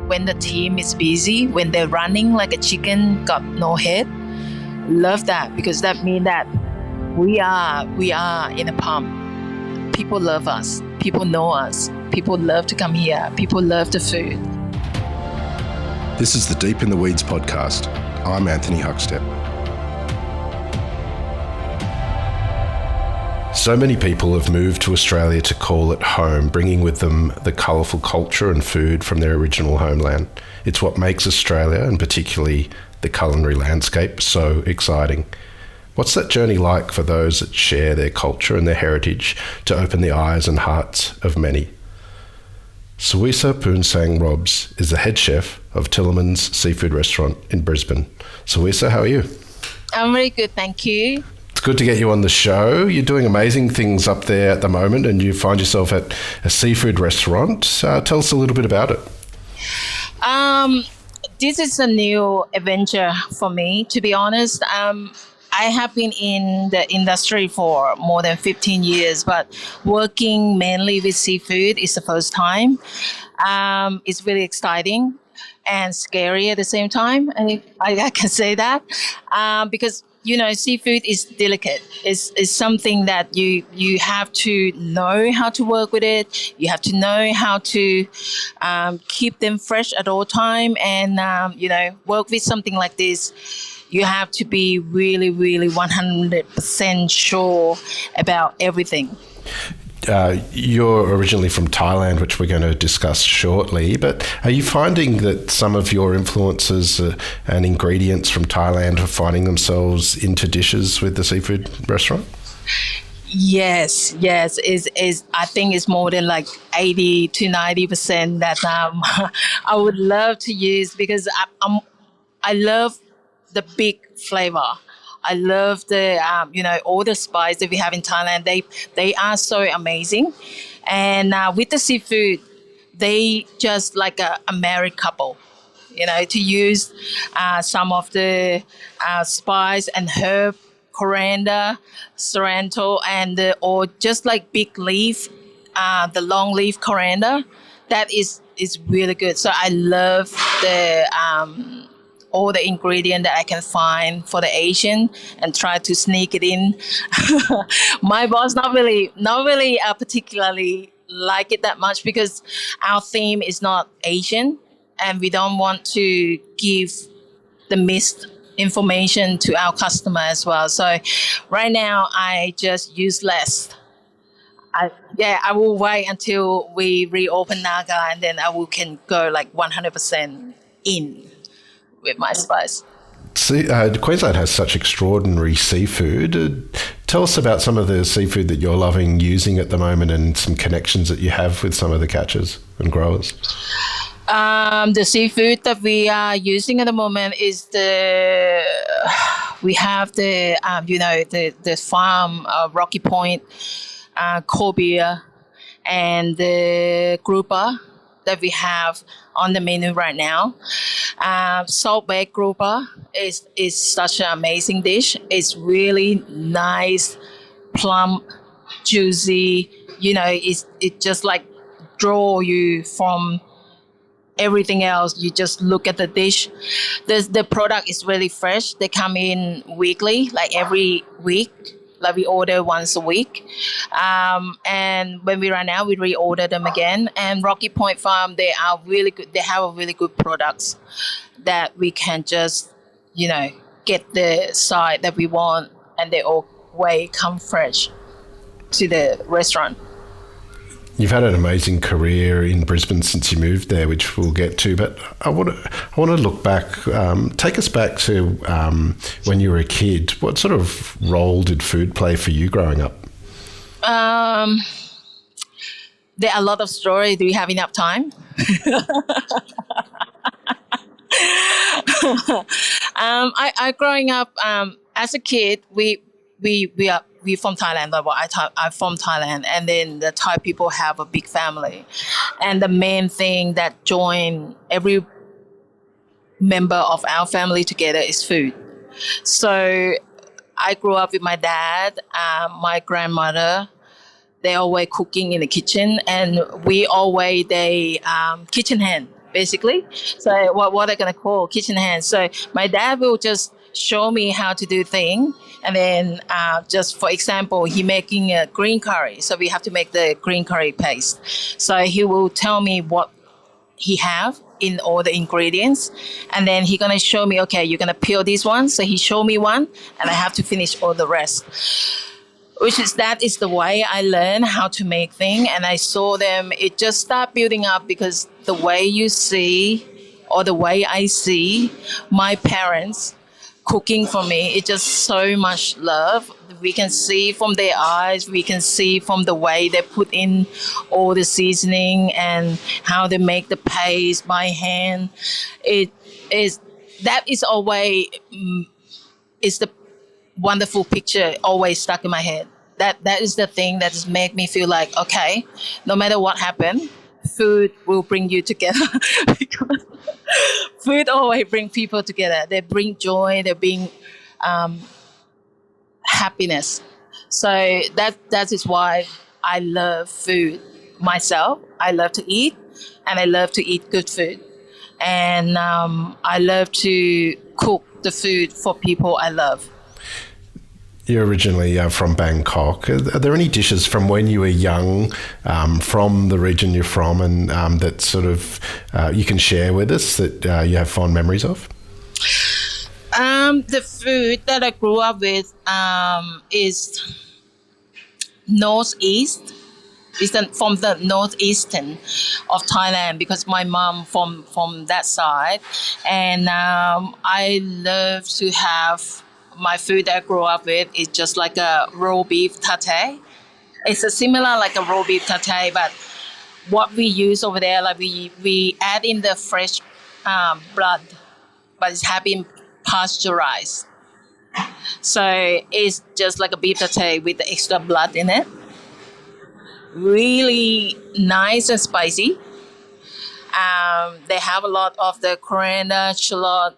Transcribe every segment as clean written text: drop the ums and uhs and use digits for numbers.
when the team is busy, when they're running like a chicken got no head. Love that, because that means that we are in a pump. People love us. People know us. People love to come here. People love the food. This is the Deep in the Weeds podcast. I'm Anthony Huckstep. So many people have moved to Australia to call it home, bringing with them the colourful culture and food from their original homeland. It's what makes Australia, and particularly the culinary landscape, so exciting. What's that journey like for those that share their culture and their heritage to open the eyes and hearts of many? Suwisa Phoonsang-Robbs is the head chef of Tillerman's Seafood restaurant in Brisbane. Suwisa, how are you? I'm very good, thank you. It's good to get you on the show. You're doing amazing things up there at the moment, and you find yourself at a seafood restaurant. Tell us a little bit about it. This is a new adventure for me, to be honest. I have been in the industry for more than 15 years, but working mainly with seafood is the first time. It's really exciting and scary at the same time. And I can say that because, you know, seafood is delicate. It's something that you have to know how to work with it. You have to know how to keep them fresh at all time, and, work with something like this. You have to be really, really 100% sure about everything. You're originally from Thailand, which we're going to discuss shortly, but are you finding that some of your influences and ingredients from Thailand are finding themselves into dishes with the seafood restaurant? Yes. I think it's more than like 80 to 90% that I would love to use, because I love the big flavor. I love the all the spices that we have in Thailand. They are so amazing, and with the seafood, they just like a married couple. To use some of the spice and herb, coriander, cilantro, and or just like big leaf, the long leaf coriander. That is really good. So I love the all the ingredient that I can find for the Asian and try to sneak it in. My boss not really particularly like it that much, because our theme is not Asian, and we don't want to give the missed information to our customer as well. So right now I just use less. I will wait until we reopen Naga, and then can go like 100% in with my spice. Queensland has such extraordinary seafood. Tell us about some of the seafood that you're loving using at the moment, and some connections that you have with some of the catchers and growers. The seafood that we are using at the moment is we have the farm, Rocky Point, cobia, and the grouper that we have on the menu right now. Salt baked grouper is such an amazing dish. It's really nice, plump, juicy. It just like draw you from everything else. You just look at the dish. The product is really fresh. They come in weekly, like every week. Like we order once a week, and when we run out, we reorder them again. And Rocky Point Farm, they are really good. They have a really good products that we can just, get the side that we want, and they always come fresh to the restaurant. You've had an amazing career in Brisbane since you moved there, which we'll get to. But I want to look back. Take us back to when you were a kid. What sort of role did food play for you growing up? There are a lot of stories. Do we have enough time? I growing up as a kid. We from Thailand. I'm from Thailand, and then the Thai people have a big family, and the main thing that join every member of our family together is food. So I grew up with my dad, my grandmother. They always cooking in the kitchen, and we always kitchen hand. basically. So what I'm gonna call kitchen hands. So my dad will just show me how to do thing, and then just for example, he making a green curry, so we have to make the green curry paste. So he will tell me what he have in all the ingredients, and then he gonna show me, okay, you're gonna peel this one. So he showed me one, and I have to finish all the rest. That is the way I learned how to make things, and I saw them. It just start building up because the way you see, or the way I see my parents cooking for me, it's just so much love. We can see from their eyes, we can see from the way they put in all the seasoning and how they make the paste by hand. It is that is always is the wonderful picture always stuck in my head. That is the thing that has made me feel like, okay, no matter what happened, food will bring you together. Because food always bring people together. They bring joy. They bring happiness. So that is why I love food myself. I love to eat, and I love to eat good food, and I love to cook the food for people I love. You're originally from Bangkok. Are there any dishes from when you were young, from the region you're from, and that sort of you can share with us that you have fond memories of? The food that I grew up with is northeast. From the northeastern of Thailand, because my mom from that side, and I love to have my food that I grew up with is just like a raw beef satay. It's a similar like a raw beef satay, but what we use over there, like we add in the fresh blood, but it's have been pasteurized. So it's just like a beef satay with the extra blood in it. Really nice and spicy. They have a lot of the coriander, shallot,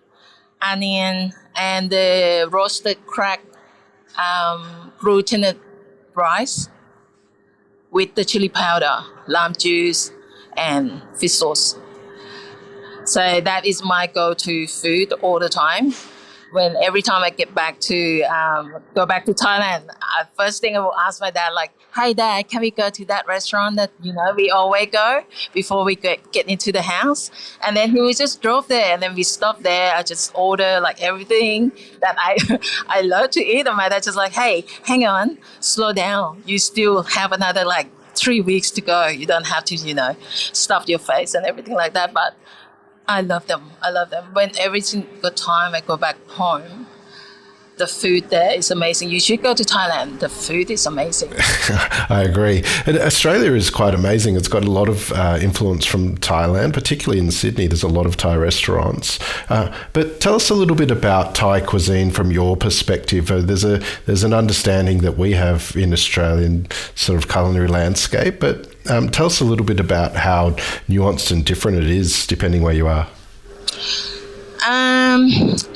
onion, and the roasted cracked glutinous rice with the chili powder, lime juice, and fish sauce. So that is my go-to food all the time. Every time I get back to go back to Thailand, first thing I will ask my dad, like, "Hey Dad, can we go to that restaurant that we always go before we get into the house?" And then he would just drove there, and then we stopped there. I just order like everything that I I love to eat, and my dad just like, "Hey, hang on, slow down. You still have another like 3 weeks to go. You don't have to stuff your face and everything like that." But I love them. I love them. When every single time I go back home, the food there is amazing. You should go to Thailand. The food is amazing. I agree. And Australia is quite amazing. It's got a lot of influence from Thailand, particularly in Sydney. There's a lot of Thai restaurants. But tell us a little bit about Thai cuisine from your perspective. There's an understanding that we have in Australian sort of culinary landscape, but tell us a little bit about how nuanced and different it is depending where you are.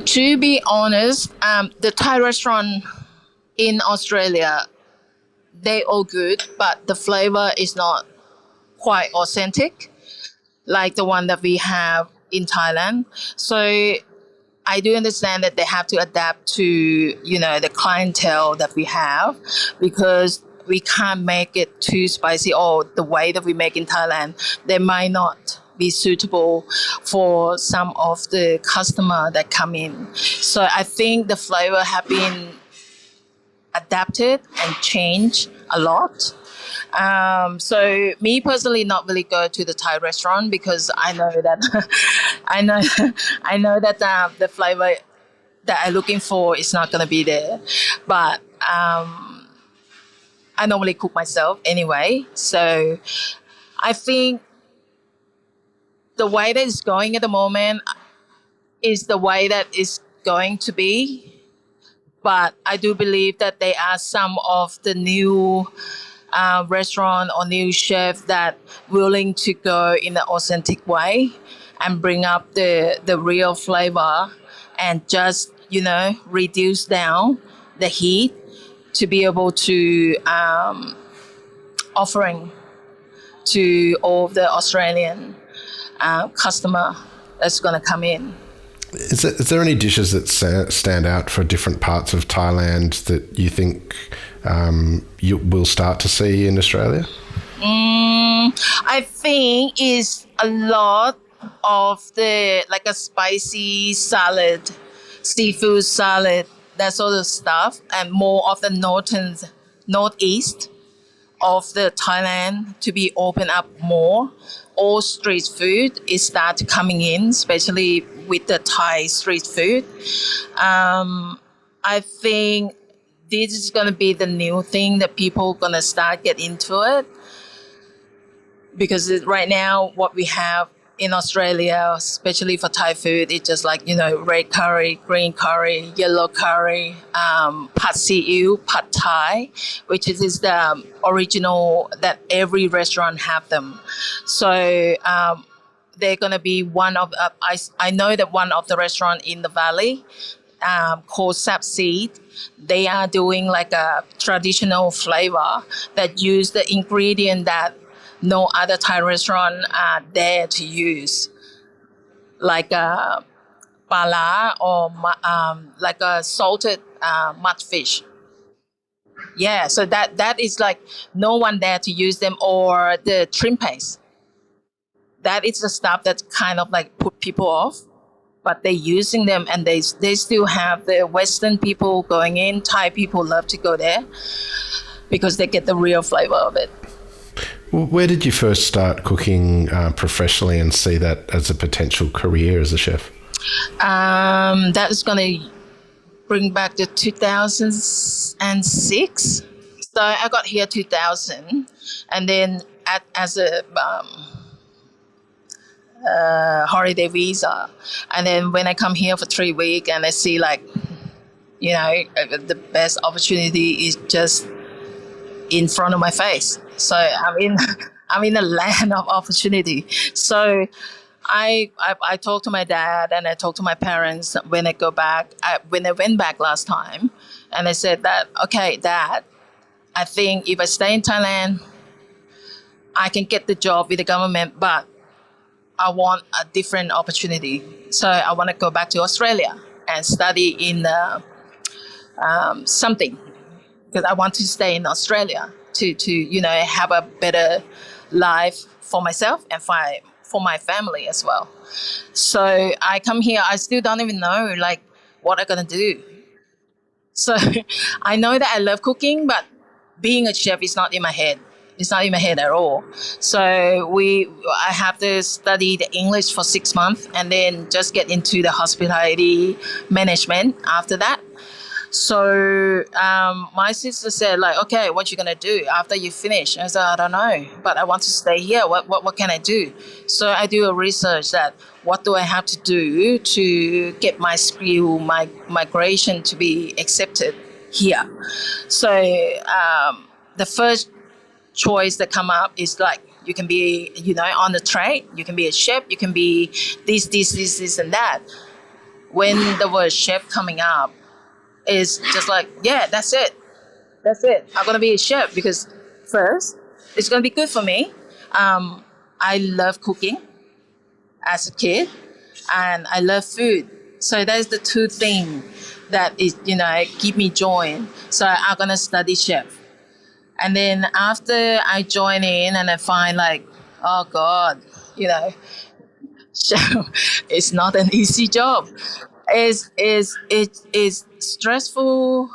To be honest, the Thai restaurant in Australia, they all good, but the flavor is not quite authentic like the one that we have in Thailand. So I do understand that they have to adapt to, the clientele that we have, because we can't make it too spicy, or the way that we make in Thailand, they might not be suitable for some of the customer that come in. So I think the flavor have been adapted and changed a lot. So me personally, not really go to the Thai restaurant, because I know that I know that the flavor that I'm looking for is not going to be there. But I normally cook myself anyway. So I think the way that it's going at the moment is the way that it's going to be. But I do believe that there are some of the new restaurant or new chef that willing to go in an authentic way and bring up the real flavor, and just reduce down the heat to be able to offering to all of the Australian. customer that's going to come in. Is there any dishes that stand out for different parts of Thailand that you think you will start to see in Australia? I think it's a lot of the like a spicy salad, seafood salad, that sort of stuff, and more of the northeast of the Thailand to be open up more. All street food is start coming in, especially with the Thai street food. I think this is going to be the new thing that people going to start get into it, because right now what we have in Australia, especially for Thai food, it's just like, red curry, green curry, yellow curry, pad see ew, pad Thai, which is the original that every restaurant have them. So they're going to be one of, I know that one of the restaurant in the valley called Sap Seed, they are doing like a traditional flavor that use the ingredient that no other Thai restaurant are there to use, like a pala or like a salted mudfish. Yeah, so that is like no one there to use them, or the shrimp paste. That is the stuff that kind of like put people off, but they're using them, and they still have the Western people going in. Thai people love to go there because they get the real flavor of it. Where did you first start cooking professionally and see that as a potential career as a chef? That is going to bring back to 2006. So I got here 2000, and then as a holiday visa, and then when I come here for 3 weeks and I see like, the best opportunity is just in front of my face. So I'm in a land of opportunity. So I talked to my dad and I talked to my parents when I went back last time, and I said that, okay, Dad, I think if I stay in Thailand, I can get the job with the government, but I want a different opportunity. So I want to go back to Australia and study in something, because I want to stay in Australia to have a better life for myself and for my family as well. So I come here, I still don't even know like what I'm gonna do. So I know that I love cooking, but being a chef is not in my head. It's not in my head at all. So I have to study the English for 6 months and then just get into the hospitality management after that. So my sister said, like, okay, what you gonna do after you finish? I said, I don't know, but I want to stay here. What can I do? So I do a research that what do I have to do to get my skill, my migration to be accepted here. So the first choice that come up is like, you can be, on the trade, you can be a chef, you can be this and that. When the word chef coming up, is just like, yeah, that's it. I'm gonna be a chef because first, it's gonna be good for me. I love cooking as a kid, and I love food. So that's the two things that is, keep me join. So I'm gonna study chef, and then after I join in and I find like, oh God, chef, it's not an easy job. Is stressful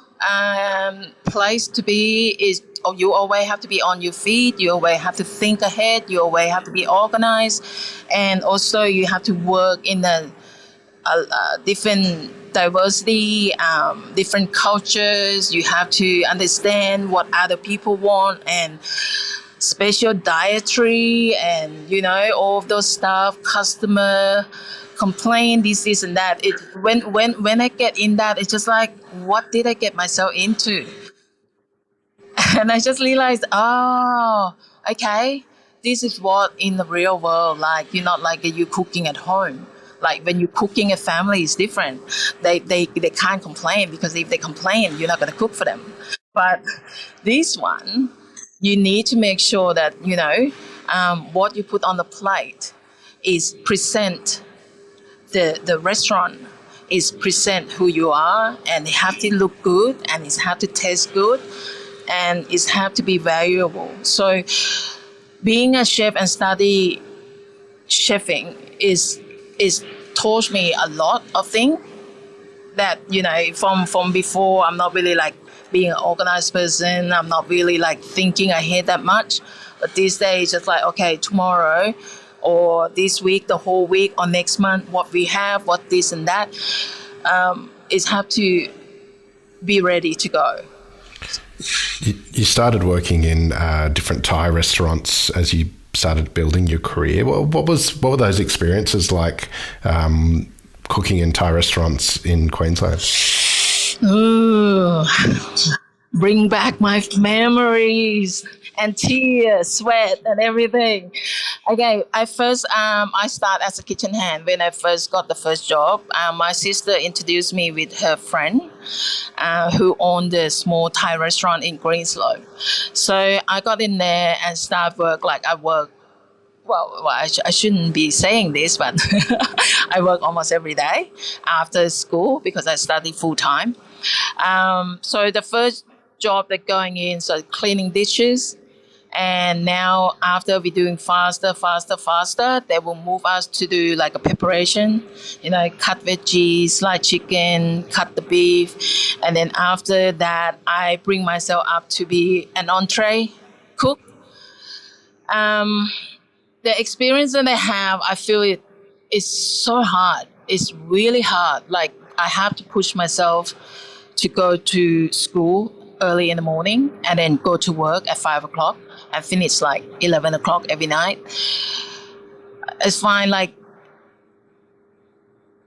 place to be. Is you always have to be on your feet, you always have to think ahead, you always have to be organized, and also you have to work in a different diversity, different cultures. You have to understand what other people want, and special dietary, and all of those stuff, customer complain, this and that. It when I get in that, it's just like, what did I get myself into? And I just realized, oh, okay, this is what in the real world, like, you're not like you cooking at home. Like when you're cooking a family is different. They can't complain, because if they complain, you're not going to cook for them. But this one, you need to make sure that what you put on the plate is present the restaurant is present who you are, and it have to look good, and it have to taste good, and it have to be valuable. So being a chef and study chefing is taught me a lot of things that, from before. I'm not really like being an organized person. I'm not really like thinking ahead that much. But these days, just like, okay, tomorrow or this week, the whole week, or next month, what we have, what this and that, is have to be ready to go. You started working in different Thai restaurants as you started building your career. What were those experiences like, cooking in Thai restaurants in Queensland? Ooh, bring back my memories and tears, sweat, and everything. Okay, I start as a kitchen hand. When I first got the first job, my sister introduced me with her friend, who owned a small Thai restaurant in Greenslow. So I got in there and start work. Like I work. Well, I shouldn't be saying this, but I work almost every day after school because I study full time. So the first job that going in, so cleaning dishes. And now after we're doing faster, they will move us to do like a preparation, cut veggies, slice chicken, cut the beef. And then after that, I bring myself up to be an entree cook. The experience that I have, I feel it is so hard. It's really hard. Like I have to push myself to go to school early in the morning and then go to work at 5 o'clock and finish like 11 o'clock every night. It's fine, like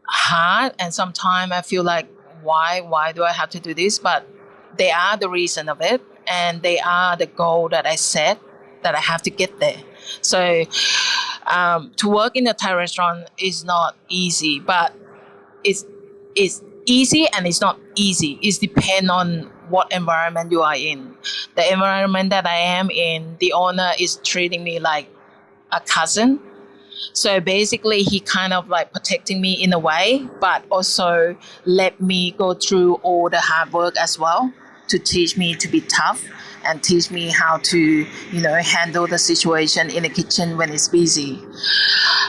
hard, and sometimes I feel like why do I have to do this? But they are the reason of it, and they are the goal that I set that I have to get there. So to work in a Thai restaurant is not easy, but it's easy and it's not easy. It depends on what environment you are in. The environment that I am in, the owner is treating me like a cousin. So basically he kind of like protecting me in a way, but also let me go through all the hard work as well to teach me to be tough and teach me how to, handle the situation in the kitchen when it's busy.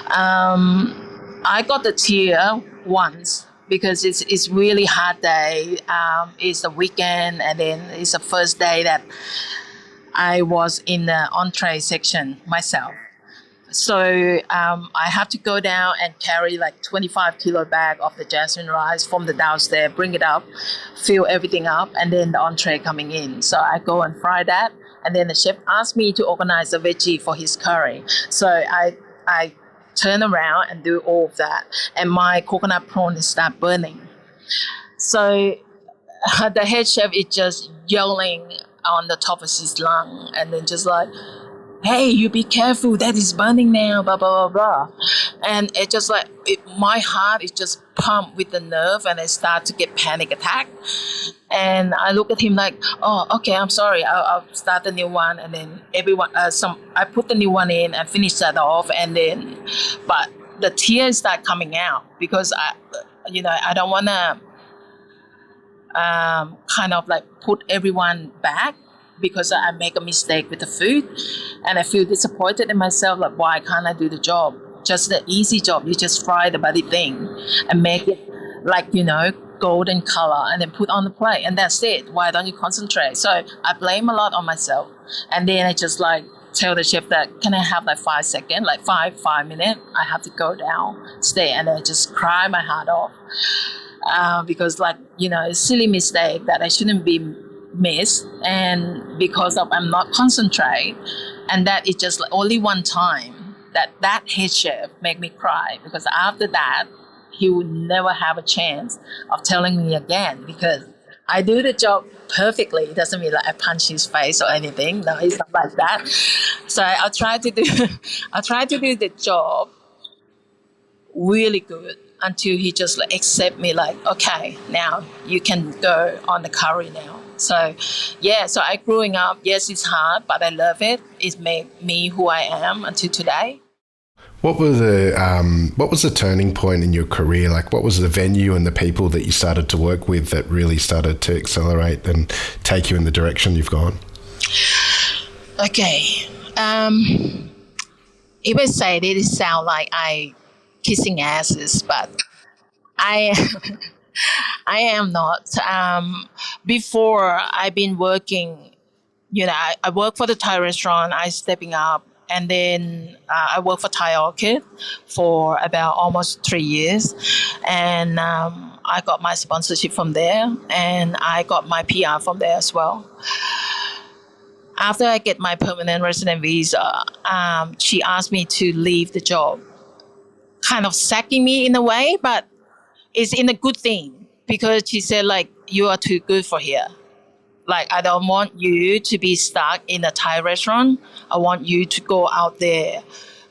I got the tear once because it's really hard day. It's the weekend, and then it's the first day that I was in the entree section myself. So I have to go down and carry like 25 kilo bag of the jasmine rice from the downstairs, bring it up, fill everything up, and then the entree coming in. So I go and fry that, and then the chef asked me to organize the veggie for his curry. So I turn around and do all of that, and my coconut prawn start burning. So the head chef is just yelling on the top of his lung, and then just like, hey, you be careful, that is burning now, blah, blah, blah, blah. And it just like, my heart is just pumped with the nerve, and I start to get panic attack. And I look at him like, oh, okay, I'm sorry, I'll start the new one. And then I put the new one in and finish that off. And then, but the tears start coming out because I don't want to kind of like put everyone back, because I make a mistake with the food, and I feel disappointed in myself, like why can't I do the job? Just the easy job, you just fry the bloody thing and make it like, golden color and then put on the plate, and that's it. Why don't you concentrate? So I blame a lot on myself, and then I just like tell the chef that, can I have like 5 seconds, like 5 minutes, I have to go downstairs, and then I just cry my heart off because like, it's a silly mistake that I shouldn't be missed, and because of I'm not concentrate, and that is just like only one time that head chef make me cry, because after that he would never have a chance of telling me again, because I do the job perfectly. It doesn't mean like I punch his face or anything. No, it's not like that. So I'll try to do the job really good until he just like accept me, like, okay, now you can go on the curry now. So yeah, so I growing up, yes, it's hard, but I love it. It's made me who I am until today. What was the turning point in your career? Like, what was the venue and the people that you started to work with that really started to accelerate and take you in the direction you've gone? Okay. If I say it, it sound like I kissing asses, but I I am not. Before I've been working, I work for the Thai restaurant. I stepping up, and then I work for Thai Orchid for about almost 3 years, and I got my sponsorship from there, and I got my PR from there as well. After I get my permanent resident visa, she asked me to leave the job, kind of sacking me in a way, but it's in a good thing because she said like you are too good for here. Like I don't want you to be stuck in a Thai restaurant. I want you to go out there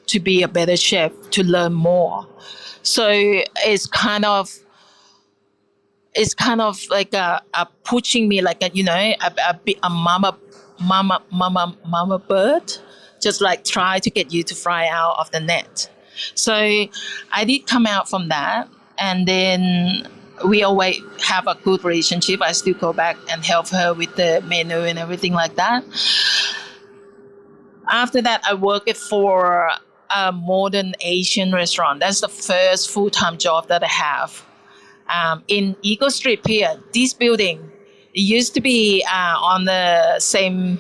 to be a better chef, to learn more. So it's kind of like a pushing me like a mama bird, just like try to get you to fly out of the net. So I did come out from that, and then we always have a good relationship. I still go back and help her with the menu and everything like that. After that, I worked for a modern Asian restaurant. That's the first full-time job that I have. In Eagle Street Pier, this building, it used to be on the same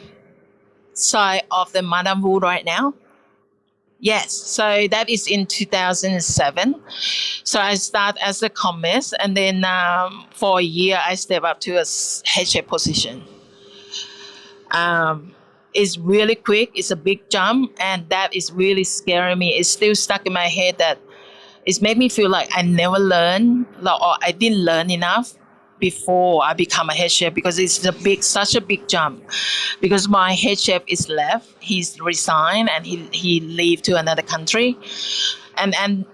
side of the Madame Wu right now. Yes, so that is in 2007. So I start as a commis, and then for a year I step up to a head chef position. It's really quick. It's a big jump, and that is really scaring me. It's still stuck in my head that it's made me feel like I never learned, like, or I didn't learn enough before I become a head chef, because it's such a big jump. Because my head chef is left, he's resigned, and he leave to another country, and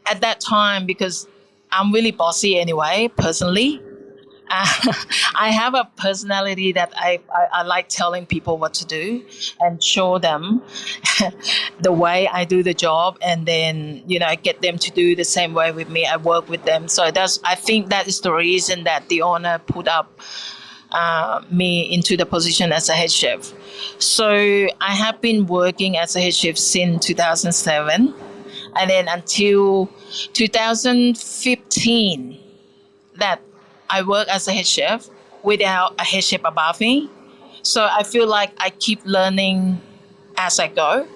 at that time, because I'm really bossy anyway, personally. I have a personality that I like telling people what to do and show them the way I do the job, and then I get them to do the same way with me. I work with them, so I think that is the reason that the owner put up me into the position as a head chef. So I have been working as a head chef since 2007, and then until 2015 that I work as a head chef without a head chef above me. So I feel like I keep learning as I go.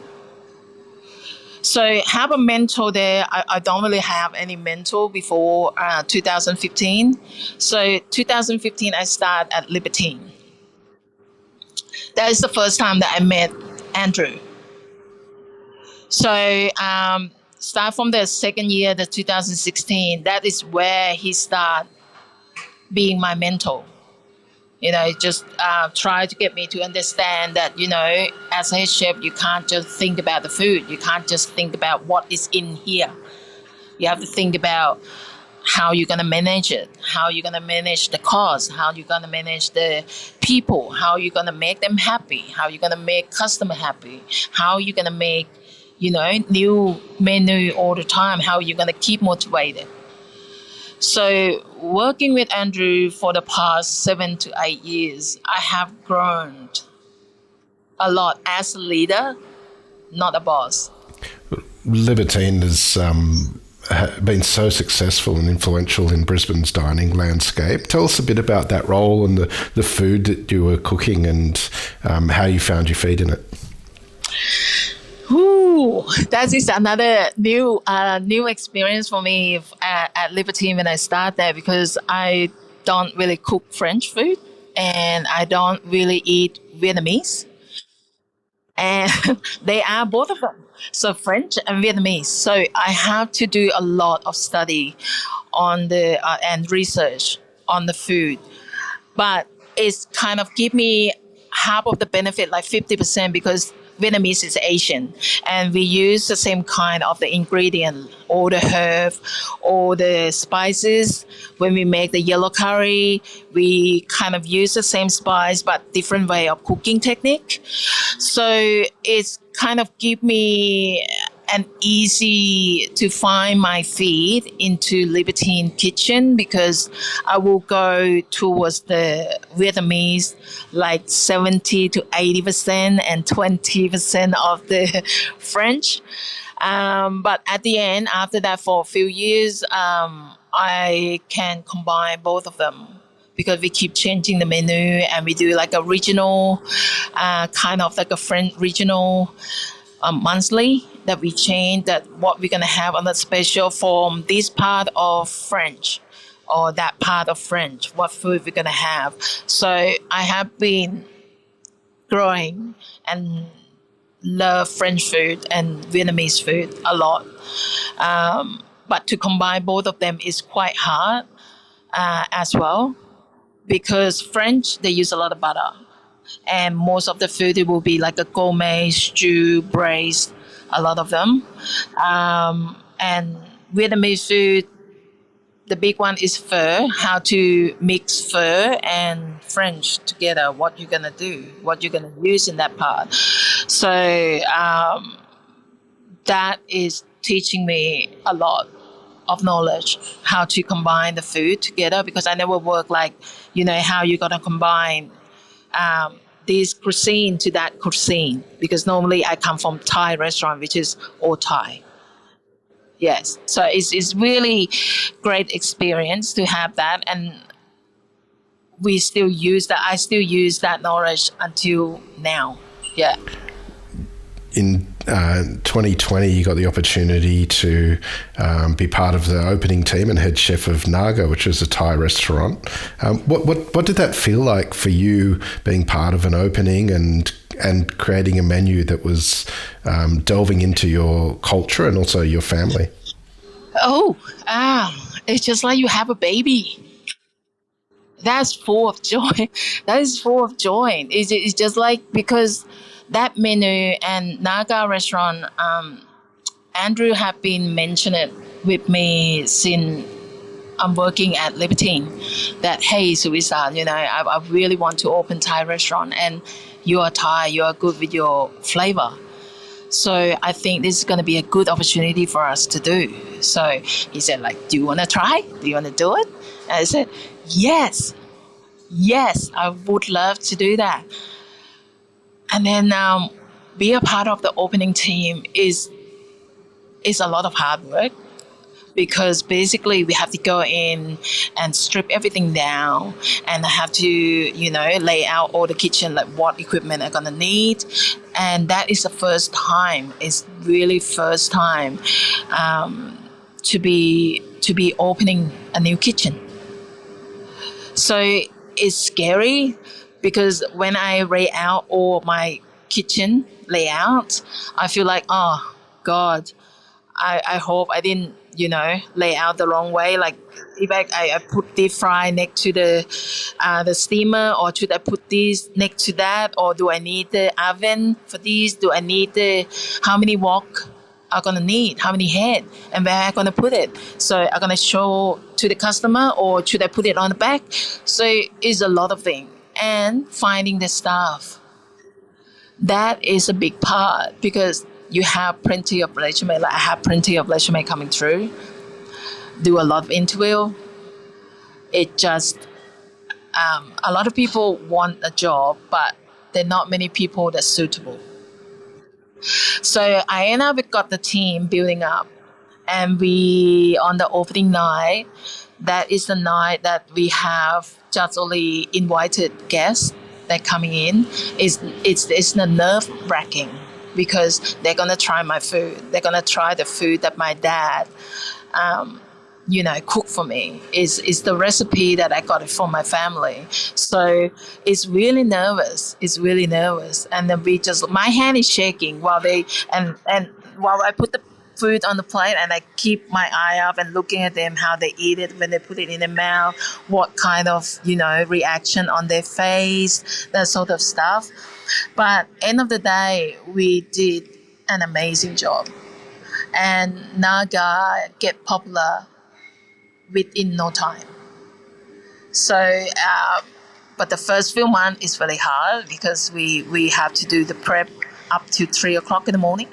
So have a mentor there. I don't really have any mentor before 2015. So 2015 I started at Libertine. That is the first time that I met Andrew. So start from the second year, the 2016. That is where he started being my mentor. Just try to get me to understand that, as a head chef, you can't just think about the food. You can't just think about what is in here. You have to think about how you're going to manage it, how you're going to manage the cost, how you're going to manage the people, how you're going to make them happy, how you're going to make customer happy, how you're going to make, new menu all the time, how you're going to keep motivated. So working with Andrew for the past 7 to 8 years, I have grown a lot as a leader, not a boss. Libertine has been so successful and influential in Brisbane's dining landscape. Tell us a bit about that role and the food that you were cooking, and how you found your feet in it. Ooh, that is another new experience for me at Libertine when I started there, because I don't really cook French food, and I don't really eat Vietnamese, and they are both of them, so French and Vietnamese. So I have to do a lot of study on the and research on the food, but it's kind of give me half of the benefit, like 50%, because Vietnamese is Asian, and we use the same kind of the ingredient, all the herb, all the spices. When we make the yellow curry, we kind of use the same spice but different way of cooking technique. So it's kind of give me and easy to find my feed into Libertine Kitchen because I will go towards the Vietnamese like 70 to 80% and 20% of the French. But at the end, after that, for a few years, I can combine both of them because we keep changing the menu and we do like a regional, kind of like a French regional monthly that we change that what we're gonna have on the special from this part of French or that part of French, what food we're gonna have. So I have been growing and love French food and Vietnamese food a lot. But to combine both of them is quite hard as well because French they use a lot of butter and most of the food it will be like a gourmet stew braised a lot of them and Vietnamese food the big one is pho how to mix pho and French together what you're gonna do what you're gonna use in that part so that is teaching me a lot of knowledge how to combine the food together because I never work like how you're gonna combine this cuisine to that cuisine because normally I come from Thai restaurant which is all Thai. Yes, so it's really great experience to have that, and we still use that. I still use that knowledge until now. Yeah. In 2020, you got the opportunity to be part of the opening team and head chef of Naga, which is a Thai restaurant. What did that feel like for you, being part of an opening and creating a menu that was delving into your culture and also your family? It's just like you have a baby. That's full of joy. That is full of joy. It's just like because that menu and Naga restaurant, Andrew have been mentioning it with me since I'm working at Libertine. That hey, Suwisa, I really want to open Thai restaurant, and you are Thai, you are good with your flavor. So I think this is going to be a good opportunity for us to do. So he said, like, do you want to try? Do you want to do it? And I said, yes, I would love to do that. And then be a part of the opening team is a lot of hard work because basically we have to go in and strip everything down and have to lay out all the kitchen like what equipment are gonna need, and that is the first time. It's really first time to be opening a new kitchen. So it's scary because when I lay out all my kitchen layout, I feel like, oh God, I hope I didn't, lay out the wrong way. Like if I put deep fry next to the steamer, or should I put this next to that, or do I need the oven for this? Do I need how many wok are gonna need, how many head, and where I'm gonna put it? So I'm gonna show to the customer, or should I put it on the back? So it's a lot of things, and finding the staff. That is a big part because you have plenty of resume. Like I have plenty of resume coming through. Do a lot of interview. It just a lot of people want a job, but there are not many people that's suitable. So I end up got the team building up, and we on the opening night. That is the night that we have just only invited guests that coming in. It's the nerve wracking because they're gonna try my food. They're gonna try the food that my dad, cooked for me. Is the recipe that I got it from my family. So it's really nervous. It's really nervous, and then my hand is shaking while they and while I put the food on the plate, and I keep my eye up and looking at them how they eat it when they put it in their mouth, what kind of reaction on their face, that sort of stuff. But end of the day, we did an amazing job, and Naga get popular within no time. So, but the first few months is really hard because we have to do the prep up to 3 o'clock in the morning.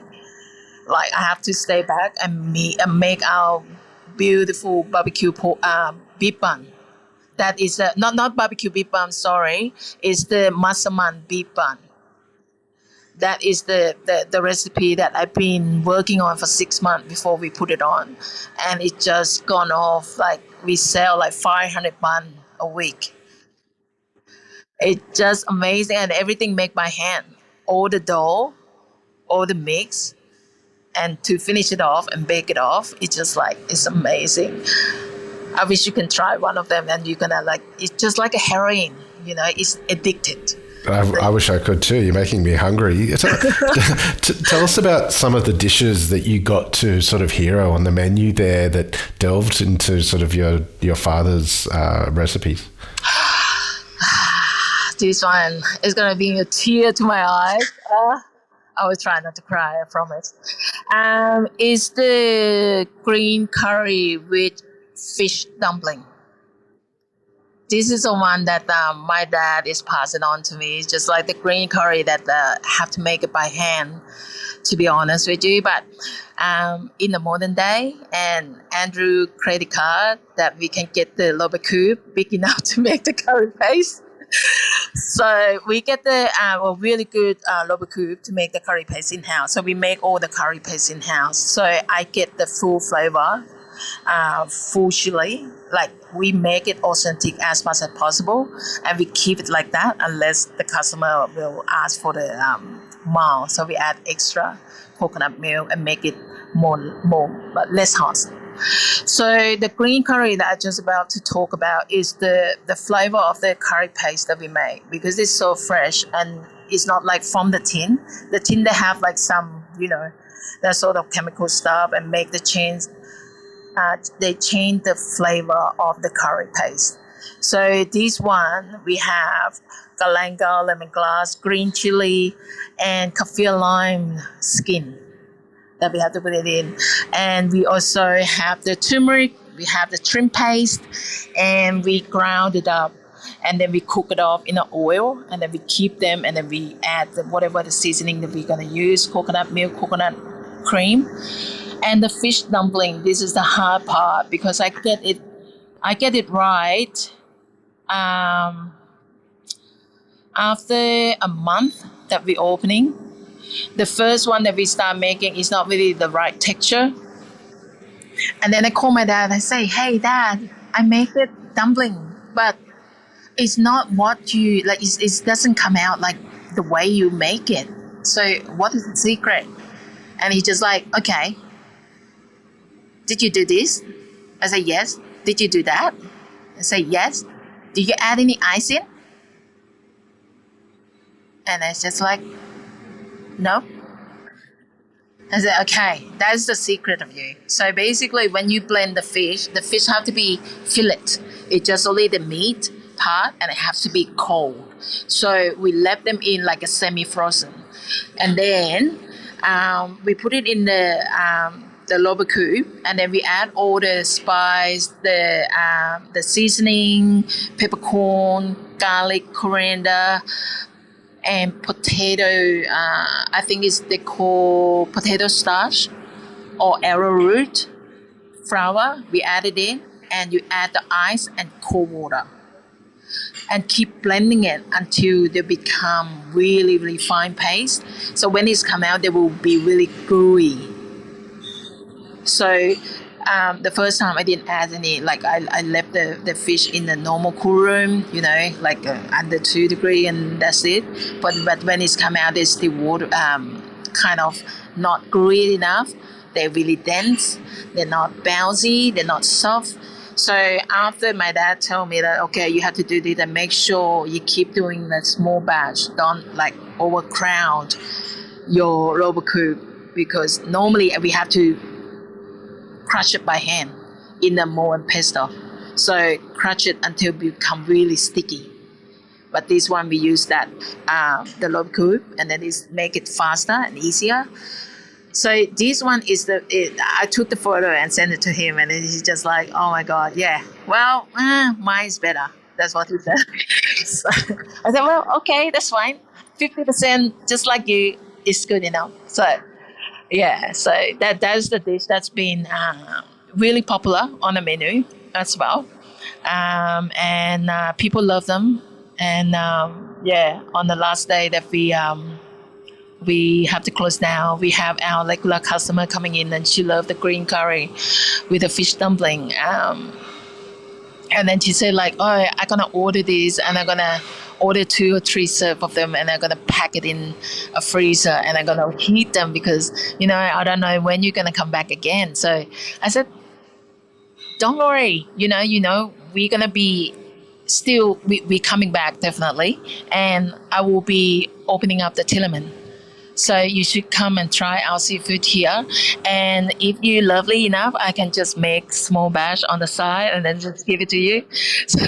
Like I have to stay back and make our beautiful beef bun. That is not barbecue beef bun. Sorry, it's the massaman beef bun. That is the recipe that I've been working on for 6 months before we put it on, and it just gone off. Like we sell like 500 bun a week. It's just amazing, and everything made by hand. All the dough, all the mix, and to finish it off and bake it off, it's just like it's amazing. I wish you can try one of them, and you're gonna like. It's just like a heroin, It's addicted. I wish I could too. You're making me hungry. Tell us about some of the dishes that you got to sort of hero on the menu there that delved into sort of your father's recipes. This one is gonna bring a tear to my eyes. I will try not to cry, I promise. It's the green curry with fish dumpling. This is the one that my dad is passing on to me. It's just like the green curry that have to make it by hand, to be honest with you. But in the modern day, and Andrew credit card, that we can get the lobe cube big enough to make the curry paste. So we get the a really good lobe cube to make the curry paste in house. So we make all the curry paste in house. So I get the full flavor, full chili. Like we make it authentic as much as possible, and we keep it like that unless the customer will ask for the mild. So we add extra coconut milk and make it more but less hot. So the green curry that I'm just about to talk about is the flavor of the curry paste that we make, because it's so fresh and it's not like from the tin. The tin, they have like some, that sort of chemical stuff and make the change. They change the flavor of the curry paste. So this one, we have galangal, lemongrass, green chili, and kaffir lime skin that we have to put it in. And we also have the turmeric, we have the shrimp paste, and we ground it up. And then we cook it off in the oil, and then we keep them, and then we add whatever the seasoning that we're going to use, coconut milk, coconut cream. And the fish dumpling, this is the hard part, because I get it right after a month that we're opening. The first one that we start making is not really the right texture. And then I call my dad, I say, hey dad, I make the dumpling, but it's not what you, like it doesn't come out like the way you make it. So what is the secret? And he's just like, okay. Did you do this? I say, yes. Did you do that? I say, yes. Did you add any ice in? And it's just like, no. I said, okay, that's the secret of you. So basically, when you blend the fish have to be fillet. It's just only the meat part, and it has to be cold. So we left them in like a semi-frozen. And then we put it in the lobe cube, and then we add all the spice, the seasoning, peppercorn, garlic, coriander, and potato. I think they call potato starch or arrowroot flour. We add it in, and you add the ice and cold water, and keep blending it until they become really, really fine paste. So when it's come out, they will be really gooey. So the first time I didn't add any, like I left the fish in the normal cool room, like under 2 degrees, and that's it. But when it's come out, there's still water, kind of not gooey enough. They're really dense. They're not bouncy. They're not soft. So after my dad told me that, okay, you have to do this and make sure you keep doing that small batch. Don't like overcrowd your lobe cube, because normally we have to crush it by hand in the mold and pesto. So crush it until it become really sticky. But this one we use that the lobe cube, and then make it faster and easier. So this one is I took the photo and sent it to him, and then he's just like, oh my God, yeah. Well, mine's better. That's what he said. So I said, well, okay, that's fine. 50%, just like you, is good enough. So Yeah, so that's the dish that's been really popular on the menu as well, and people love them. And yeah, on the last day that we have to close down, we have our regular customer coming in, and she loved the green curry with the fish dumpling. And then she said like, oh, I'm gonna order this, and I'm gonna order 2 or 3 serve of them, and I'm gonna pack it in a freezer, and I'm gonna heat them because I don't know when you're gonna come back again. So I said, don't worry, we're gonna be still we coming back definitely, and I will be opening up the Tillerman. So you should come and try our seafood here. And if you're lovely enough, I can just make small batch on the side and then just give it to you. So,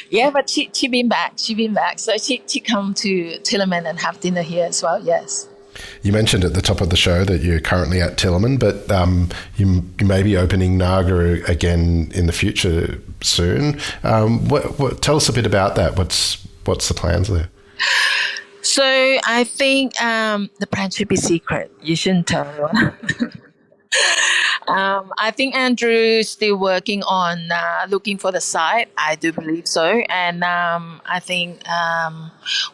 yeah, but she been back. She been back. So she come to Tillerman and have dinner here as well. Yes. You mentioned at the top of the show that you're currently at Tillerman, but you may be opening Naga again in the future soon. Tell us a bit about that. What's the plans there? So I think the plan should be secret. You shouldn't tell anyone. I think Andrew's still working on looking for the site. I do believe so. And I think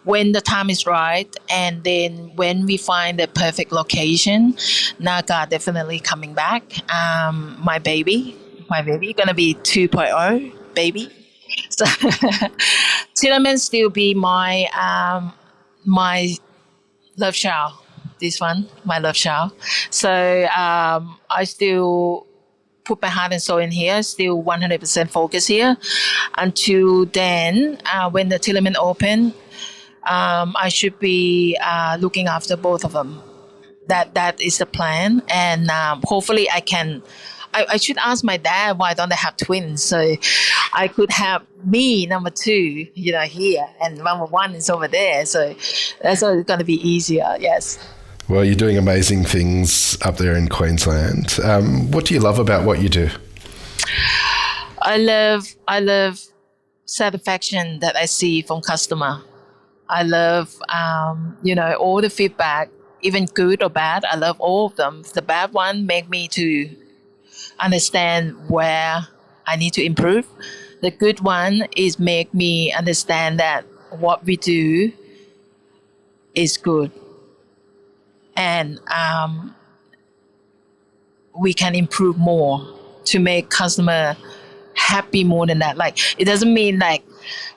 when the time is right, and then when we find the perfect location, Naga definitely coming back. My baby gonna be 2.0 baby. So Tillerman still be my love child. This one, my love child. So I still put my heart and soul in here, still 100% focus here. Until then, when the Tillerman open, I should be looking after both of them. That is the plan. And hopefully I should ask my dad why don't they have twins, so I could have me number 2, here, and number 1 is over there. So that's going to be easier. Yes. Well, you're doing amazing things up there in Queensland. What do you love about what you do? I love satisfaction that I see from customer. I love all the feedback, even good or bad. I love all of them. The bad one make me to understand where I need to improve. The good one is make me understand that what we do is good, and we can improve more to make customer happy more than that. Like, it doesn't mean like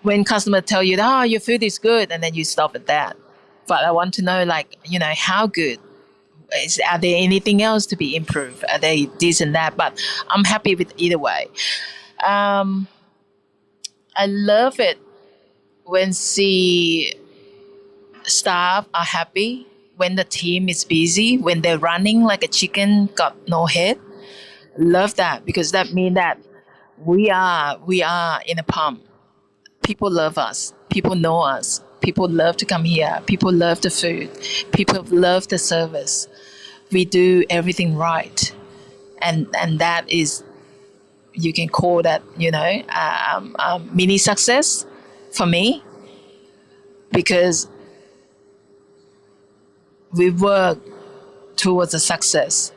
when customer tell you, oh, your food is good, and then you stop at that. But I want to know, like, how good. Are there anything else to be improved? Are they this and that? But I'm happy with either way. I love it when see staff are happy, when the team is busy, when they're running like a chicken got no head. Love that, because that means that we are in a pump. People love us. People know us. People love to come here. People love the food. People love the service. We do everything right, and that is, you can call that mini success for me, because we work towards a success,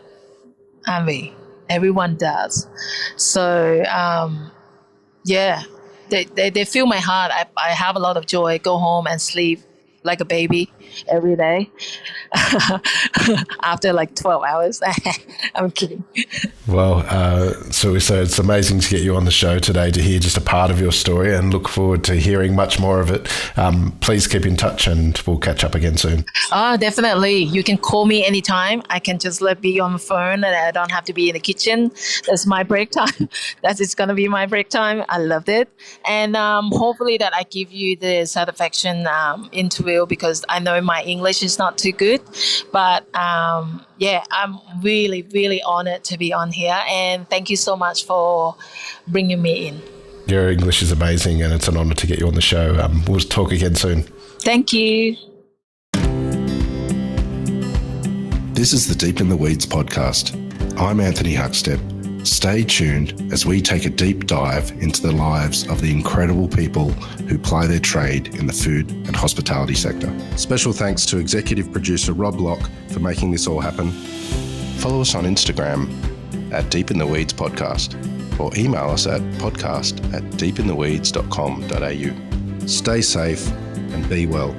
and everyone does. So yeah, they fill my heart. I have a lot of joy. Go home and sleep like a baby every day after like 12 hours. I'm kidding. Well, so it's amazing to get you on the show today to hear just a part of your story, and look forward to hearing much more of it. Please keep in touch, and we'll catch up again soon. Oh, definitely. You can call me anytime. I can just be on the phone, and I don't have to be in the kitchen. That's my break time. It's going to be my break time. I loved it. And hopefully that I give you the satisfaction interview, because I know my English is not too good. But yeah, I'm really, really honored to be on here. And thank you so much for bringing me in. Your English is amazing, and it's an honor to get you on the show. We'll talk again soon. Thank you. This is the Deep in the Weeds podcast. I'm Anthony Huckstep. Stay tuned as we take a deep dive into the lives of the incredible people who ply their trade in the food and hospitality sector. Special thanks to executive producer Rob Locke for making this all happen. follow us on Instagram at Deep in the Weeds Podcast, or email us at podcast@deepintheweeds.com.au. Stay safe and be well.